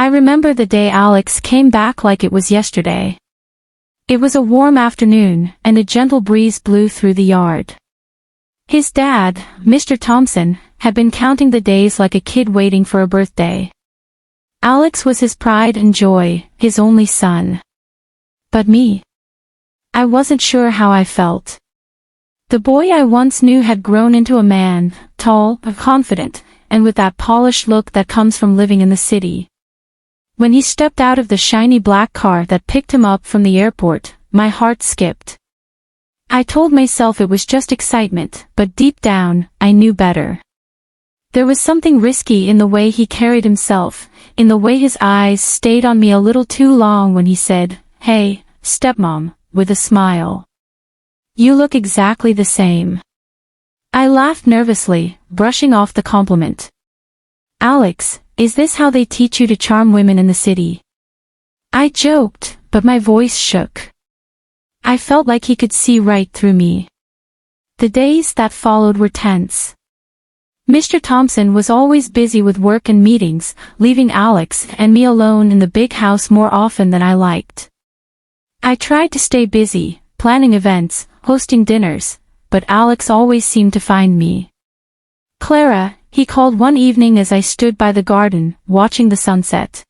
I remember the day Alex came back like it was yesterday. It was a warm afternoon, and a gentle breeze blew through the yard. His dad, Mr. Thompson, had been counting the days like a kid waiting for a birthday. Alex was his pride and joy, his only son. But me? I wasn't sure how I felt. The boy I once knew had grown into a man, tall, confident, and with that polished look that comes from living in the city. When he stepped out of the shiny black car that picked him up from the airport, my heart skipped. I told myself it was just excitement, but deep down, I knew better. There was something risky in the way he carried himself, in the way his eyes stayed on me a little too long when he said, "Hey, stepmom," with a smile. "You look exactly the same." I laughed nervously, brushing off the compliment. "Alex, is this how they teach you to charm women in the city?" I joked, but my voice shook. I felt like he could see right through me. The days that followed were tense. Mr. Thompson was always busy with work and meetings, leaving Alex and me alone in the big house more often than I liked. I tried to stay busy, planning events, hosting dinners, but Alex always seemed to find me. "Clara," he called one evening as I stood by the garden, watching the sunset.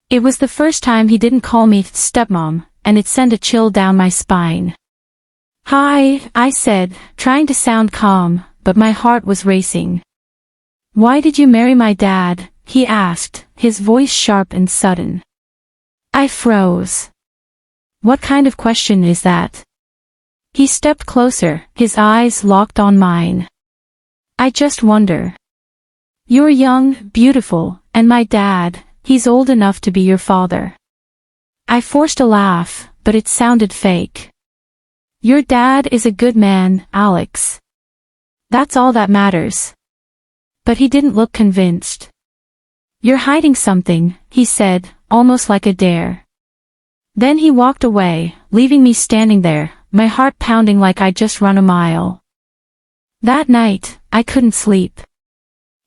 It was the first time he didn't call me stepmom, and it sent a chill down my spine. "Hi," I said, trying to sound calm, but my heart was racing. "Why did you marry my dad?" he asked, his voice sharp and sudden. I froze. What kind of question is that? He stepped closer, his eyes locked on mine. "I just wonder. You're young, beautiful, and my dad, he's old enough to be your father." I forced a laugh, but it sounded fake. "Your dad is a good man, Alex. That's all that matters." But he didn't look convinced. "You're hiding something," he said, almost like a dare. Then he walked away, leaving me standing there, my heart pounding like I'd just run a mile. That night, I couldn't sleep.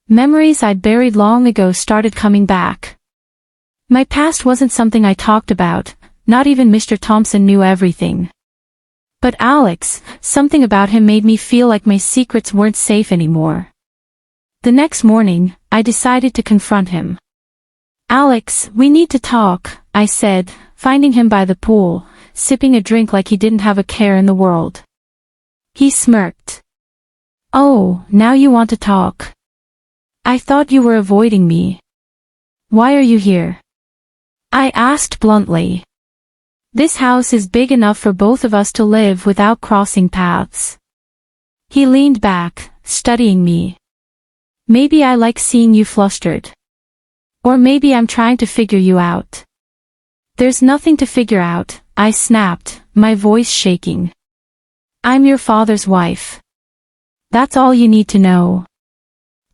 Memories I'd buried long ago started coming back. My past wasn't something I talked about, not even Mr. Thompson knew everything. But Alex, something about him made me feel like my secrets weren't safe anymore. The next morning, I decided to confront him. "Alex, we need to talk," I said, finding him by the pool, sipping a drink like he didn't have a care in the world. He smirked. "Oh, now you want to talk. I thought you were avoiding me. Why are you here?" I asked bluntly. "This house is big enough for both of us to live without crossing paths." He leaned back, studying me. "Maybe I like seeing you flustered. Or maybe I'm trying to figure you out." "There's nothing to figure out," I snapped, my voice shaking. "I'm your father's wife. That's all you need to know."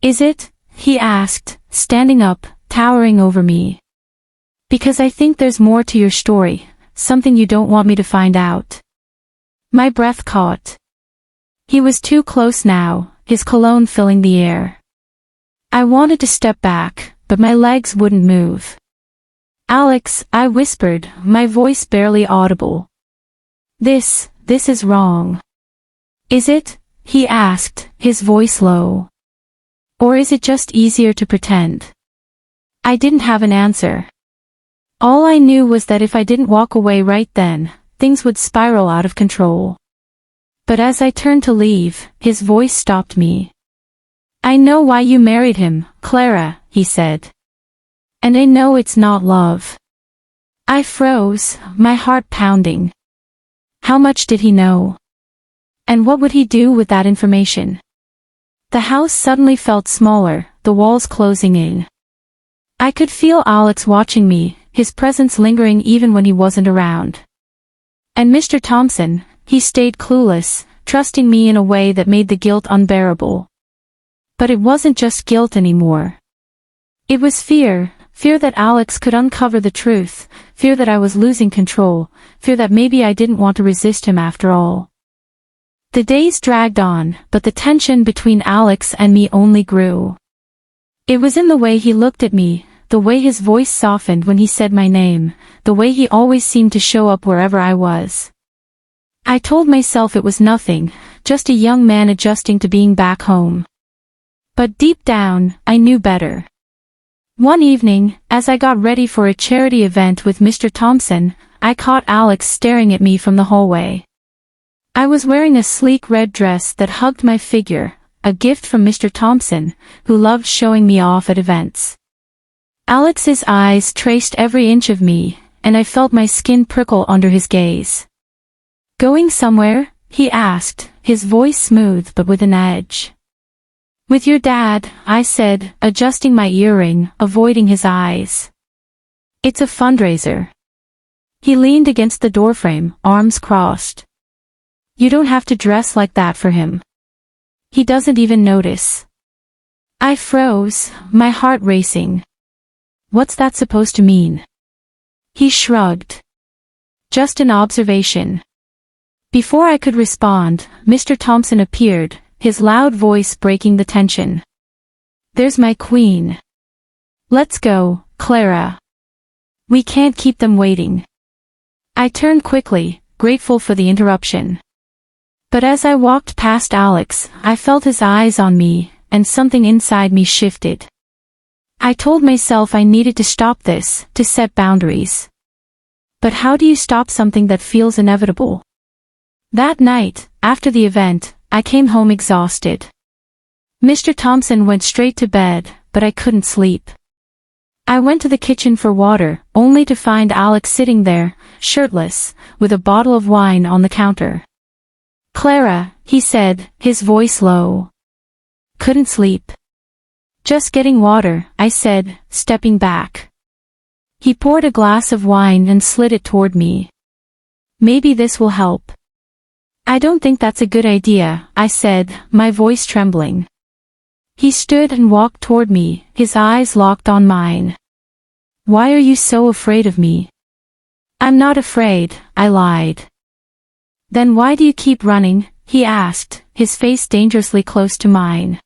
"Is it?" he asked, standing up, towering over me. "Because I think there's more to your story, something you don't want me to find out." My breath caught. He was too close now, his cologne filling the air. I wanted to step back, but my legs wouldn't move. "Alex," I whispered, my voice barely audible. This is wrong." "Is it?" he asked, his voice low. "Or is it just easier to pretend?" I didn't have an answer. All I knew was that if I didn't walk away right then, things would spiral out of control. But as I turned to leave, his voice stopped me. "I know why you married him, Clara," he said. "And I know it's not love." I froze, my heart pounding. How much did he know? And what would he do with that information? The house suddenly felt smaller, the walls closing in. I could feel Alex watching me, his presence lingering even when he wasn't around. And Mr. Thompson, he stayed clueless, trusting me in a way that made the guilt unbearable. But it wasn't just guilt anymore. It was fear that Alex could uncover the truth, fear that I was losing control, fear that maybe I didn't want to resist him after all. The days dragged on, but the tension between Alex and me only grew. It was in the way he looked at me, the way his voice softened when he said my name, the way he always seemed to show up wherever I was. I told myself it was nothing, just a young man adjusting to being back home. But deep down, I knew better. One evening, as I got ready for a charity event with Mr. Thompson, I caught Alex staring at me from the hallway. I was wearing a sleek red dress that hugged my figure, a gift from Mr. Thompson, who loved showing me off at events. Alex's eyes traced every inch of me, and I felt my skin prickle under his gaze. "Going somewhere?" he asked, his voice smooth but with an edge. "With your dad," I said, adjusting my earring, avoiding his eyes. "It's a fundraiser." He leaned against the doorframe, arms crossed. "You don't have to dress like that for him. He doesn't even notice." I froze, my heart racing. "What's that supposed to mean?" He shrugged. "Just an observation." Before I could respond, Mr. Thompson appeared, his loud voice breaking the tension. "There's my queen. Let's go, Clara. We can't keep them waiting." I turned quickly, grateful for the interruption. But as I walked past Alex, I felt his eyes on me, and something inside me shifted. I told myself I needed to stop this, to set boundaries. But how do you stop something that feels inevitable? That night, after the event, I came home exhausted. Mr. Thompson went straight to bed, but I couldn't sleep. I went to the kitchen for water, only to find Alex sitting there, shirtless, with a bottle of wine on the counter. "Clara," he said, his voice low. "Couldn't sleep." "Just getting water," I said, stepping back. He poured a glass of wine and slid it toward me. "Maybe this will help." "I don't think that's a good idea," I said, my voice trembling. He stood and walked toward me, his eyes locked on mine. "Why are you so afraid of me?" "I'm not afraid," I lied. "Then why do you keep running?" he asked, his face dangerously close to mine.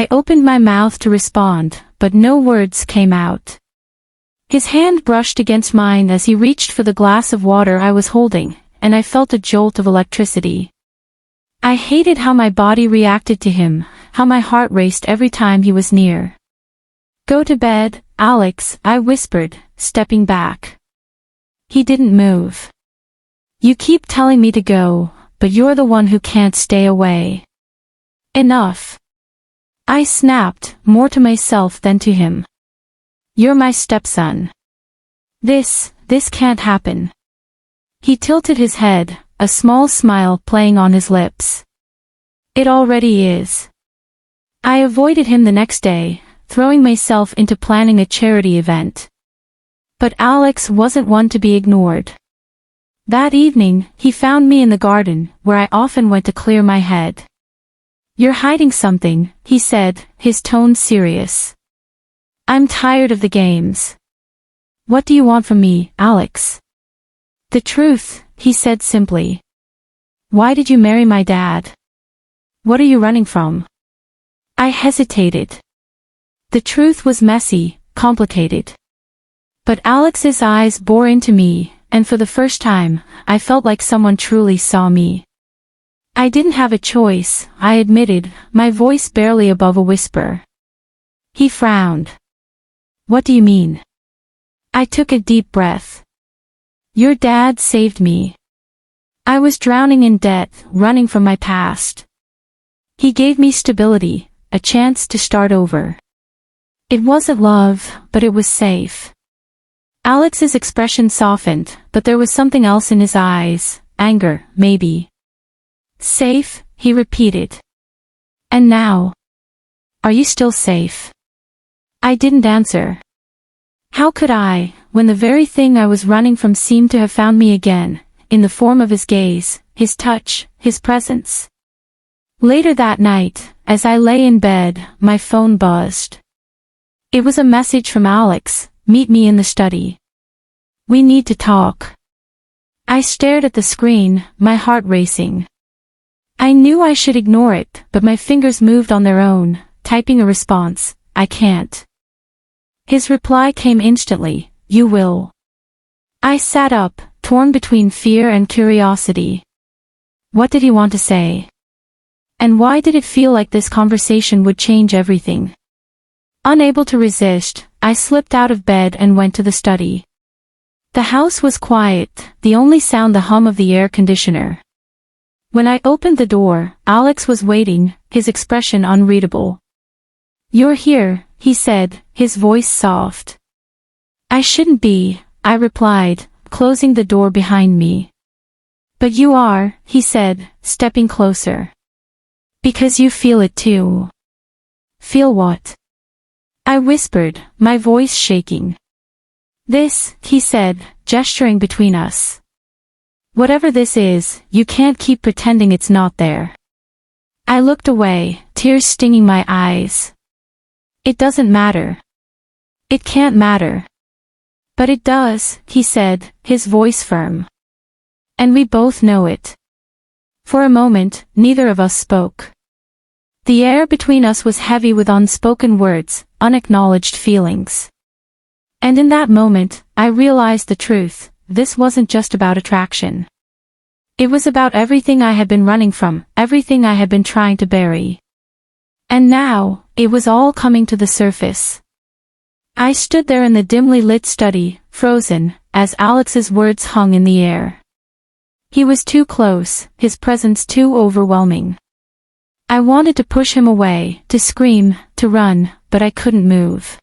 I opened my mouth to respond, but no words came out. His hand brushed against mine as he reached for the glass of water I was holding, and I felt a jolt of electricity. I hated how my body reacted to him, how my heart raced every time he was near. "Go to bed, Alex," I whispered, stepping back. He didn't move. "You keep telling me to go, but you're the one who can't stay away." "Enough." I snapped, more to myself than to him. "You're my stepson. This can't happen." He tilted his head, a small smile playing on his lips. "It already is." I avoided him the next day, throwing myself into planning a charity event. But Alex wasn't one to be ignored. That evening, he found me in the garden, where I often went to clear my head. "You're hiding something," he said, his tone serious. "I'm tired of the games." "What do you want from me, Alex?" "The truth," he said simply. "Why did you marry my dad? What are you running from?" I hesitated. The truth was messy, complicated. But Alex's eyes bore into me, and for the first time, I felt like someone truly saw me. I didn't have a choice, I admitted, my voice barely above a whisper. He frowned. "What do you mean?" I took a deep breath. "Your dad saved me. I was drowning in debt, running from my past. He gave me stability, a chance to start over. It wasn't love, but it was safe." Alex's expression softened, but there was something else in his eyes, anger, maybe. "Safe," he repeated. "And now? Are you still safe?" I didn't answer. How could I, when the very thing I was running from seemed to have found me again, in the form of his gaze, his touch, his presence? Later that night, as I lay in bed, my phone buzzed. It was a message from Alex, "Meet me in the study. We need to talk." I stared at the screen, my heart racing. I knew I should ignore it, but my fingers moved on their own, typing a response, "I can't." His reply came instantly, "You will." I sat up, torn between fear and curiosity. What did he want to say? And why did it feel like this conversation would change everything? Unable to resist, I slipped out of bed and went to the study. The house was quiet, the only sound the hum of the air conditioner. When I opened the door, Alex was waiting, his expression unreadable. "You're here," he said, his voice soft. "I shouldn't be," I replied, closing the door behind me. "But you are," he said, stepping closer. "Because you feel it too." "Feel what?" I whispered, my voice shaking. "This," he said, gesturing between us. "Whatever this is, you can't keep pretending it's not there." I looked away, tears stinging my eyes. "It doesn't matter." "It can't matter." "But it does," he said, his voice firm. "And we both know it." For a moment, neither of us spoke. The air between us was heavy with unspoken words, unacknowledged feelings. And in that moment, I realized the truth. This wasn't just about attraction. It was about everything I had been running from, everything I had been trying to bury. And now, it was all coming to the surface. I stood there in the dimly lit study, frozen, as Alex's words hung in the air. He was too close, his presence too overwhelming. I wanted to push him away, to scream, to run, but I couldn't move.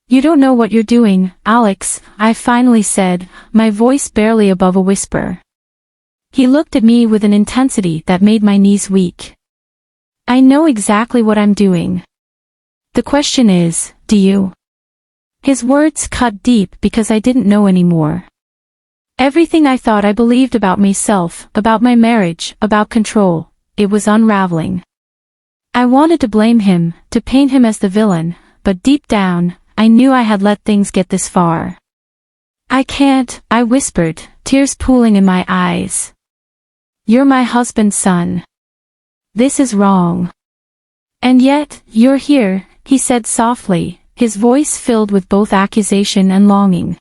"You don't know what you're doing, Alex," I finally said, my voice barely above a whisper. He looked at me with an intensity that made my knees weak. "I know exactly what I'm doing. The question is, do you?" His words cut deep because I didn't know anymore. Everything I thought I believed about myself, about my marriage, about control, it was unraveling. I wanted to blame him, to paint him as the villain, but deep down, I knew I had let things get this far. "I can't," I whispered, tears pooling in my eyes. "You're my husband's son. This is wrong. And yet, you're here," he said softly, his voice filled with both accusation and longing.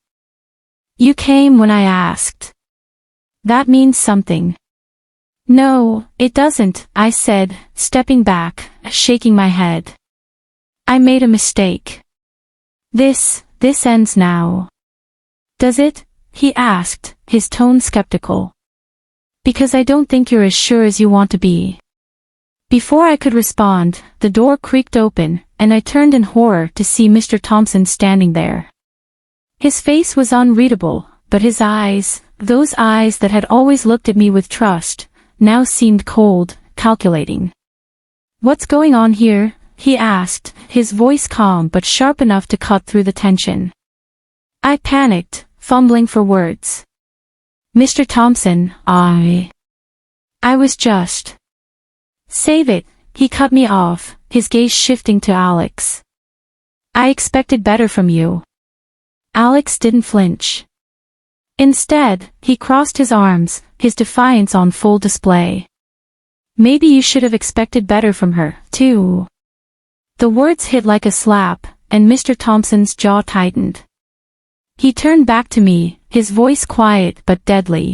"You came when I asked. That means something." "No, it doesn't," I said, stepping back, shaking my head. "I made a mistake. This ends now." "Does it?" he asked, his tone skeptical. "Because I don't think you're as sure as you want to be." Before I could respond, the door creaked open, and I turned in horror to see Mr. Thompson standing there. His face was unreadable, but his eyes, those eyes that had always looked at me with trust, now seemed cold, calculating. "What's going on here?" he asked, his voice calm but sharp enough to cut through the tension. I panicked, fumbling for words. "Mr. Thompson, I was just..." "Save it," he cut me off, his gaze shifting to Alex. "I expected better from you." Alex didn't flinch. Instead, he crossed his arms, his defiance on full display. "Maybe you should have expected better from her, too." The words hit like a slap, and Mr. Thompson's jaw tightened. He turned back to me, his voice quiet but deadly.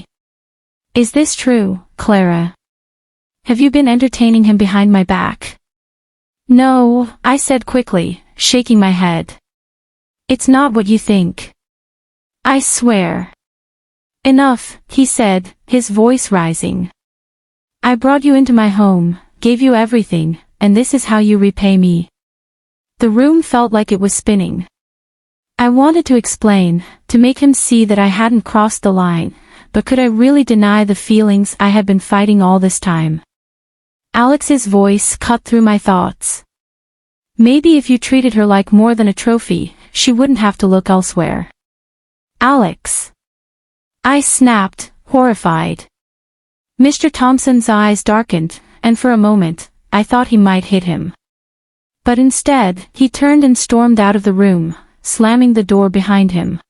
"Is this true, Clara? Have you been entertaining him behind my back?" "No," I said quickly, shaking my head. "It's not what you think. I swear." "Enough," he said, his voice rising. "I brought you into my home, gave you everything, and this is how you repay me." The room felt like it was spinning. I wanted to explain, to make him see that I hadn't crossed the line, but could I really deny the feelings I had been fighting all this time? Alex's voice cut through my thoughts. "Maybe if you treated her like more than a trophy, she wouldn't have to look elsewhere." "Alex!" I snapped, horrified. Mr. Thompson's eyes darkened, and for a moment, I thought he might hit him. But instead, he turned and stormed out of the room, slamming the door behind him.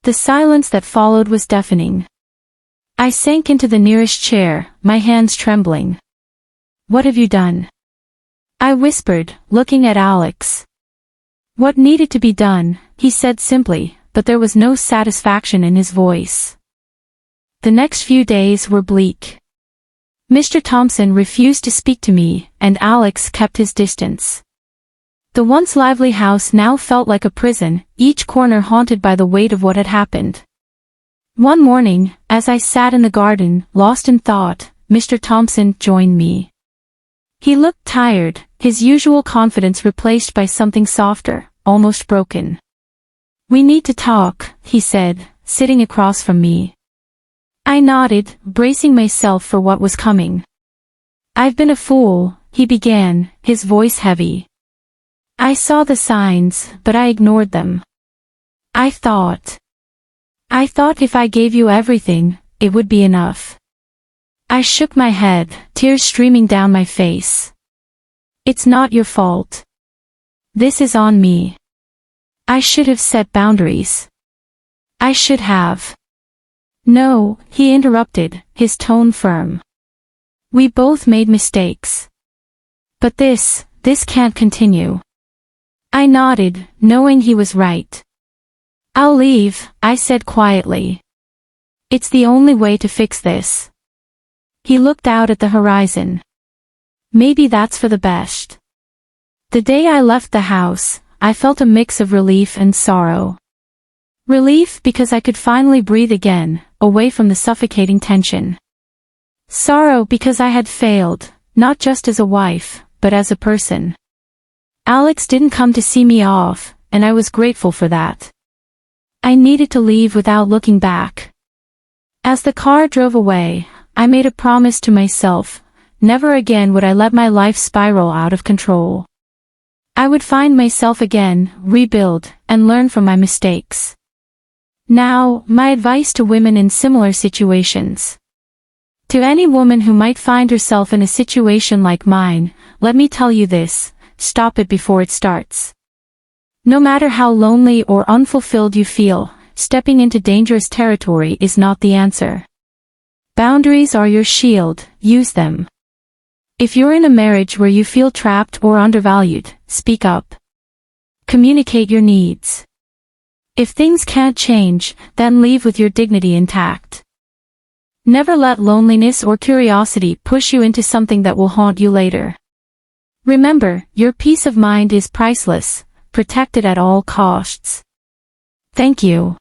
The silence that followed was deafening. I sank into the nearest chair, my hands trembling. "What have you done?" I whispered, looking at Alex. What needed to be done, he said simply, but there was no satisfaction in his voice. The next few days were bleak. Mr. Thompson refused to speak to me, and Alex kept his distance. The once lively house now felt like a prison, each corner haunted by the weight of what had happened. One morning, as I sat in the garden, lost in thought, Mr. Thompson joined me. He looked tired, his usual confidence replaced by something softer, almost broken. "We need to talk," he said, sitting across from me. I nodded, bracing myself for what was coming. "I've been a fool," he began, his voice heavy. "I saw the signs, but I ignored them. I thought if I gave you everything, it would be enough." I shook my head, tears streaming down my face. "It's not your fault. This is on me. I should have set boundaries. I should have." "No," he interrupted, his tone firm. "We both made mistakes. But this can't continue." I nodded, knowing he was right. "I'll leave," I said quietly. "It's the only way to fix this." He looked out at the horizon. "Maybe that's for the best." The day I left the house, I felt a mix of relief and sorrow. Relief because I could finally breathe again, away from the suffocating tension. Sorrow because I had failed, not just as a wife, but as a person. Alex didn't come to see me off, and I was grateful for that. I needed to leave without looking back. As the car drove away, I made a promise to myself: never again would I let my life spiral out of control. I would find myself again, rebuild, and learn from my mistakes. Now, my advice to women in similar situations. To any woman who might find herself in a situation like mine, let me tell you this: stop it before it starts. No matter how lonely or unfulfilled you feel, stepping into dangerous territory is not the answer. Boundaries are your shield, use them. If you're in a marriage where you feel trapped or undervalued, speak up. Communicate your needs. If things can't change, then leave with your dignity intact. Never let loneliness or curiosity push you into something that will haunt you later. Remember, your peace of mind is priceless, protect it at all costs. Thank you.